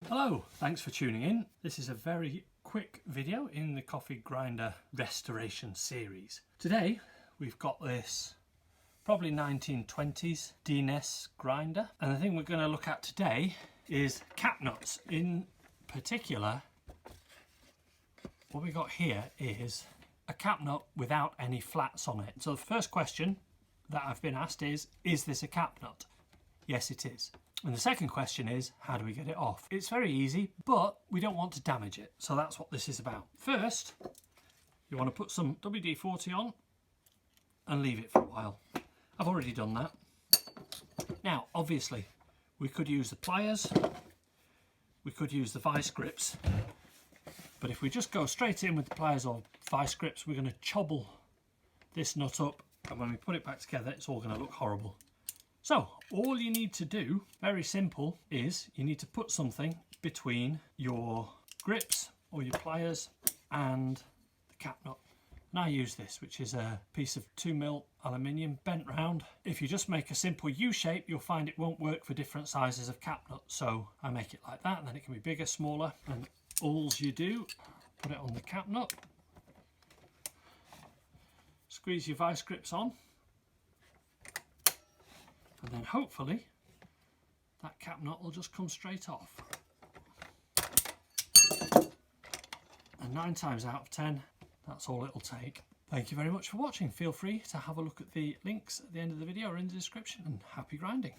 Hello, thanks for tuning in. This is a very quick video in the coffee grinder restoration series. Today we've got this probably 1920s DNS grinder, and the thing we're going to look at today is cap nuts. In particular, what we got here is a cap nut without any flats on it. So the first question that I've been asked is this a cap nut? Yes, it is. And the second question is, how do we get it off? It's very easy, but we don't want to damage it. So that's what this is about. First, you want to put some WD-40 on and leave it for a while. I've already done that. Now, obviously, we could use the pliers, we could use the vice grips, but if we just go straight in with the pliers or vice grips, we're going to chobble this nut up, and when we put it back together, it's all going to look horrible. So all you need to do, very simple, is you need to put something between your grips or your pliers and the cap nut. And I use this, which is a piece of 2mm aluminium bent round. If you just make a simple U shape, you'll find it won't work for different sizes of cap nut. So I make it like that, and then it can be bigger, smaller, and all you do, put it on the cap nut, squeeze your vice grips on, and then hopefully that cap nut will just come straight off. And 9 times out of 10, that's all it'll take. Thank you very much for watching. Feel free to have a look at the links at the end of the video or in the description, and happy grinding.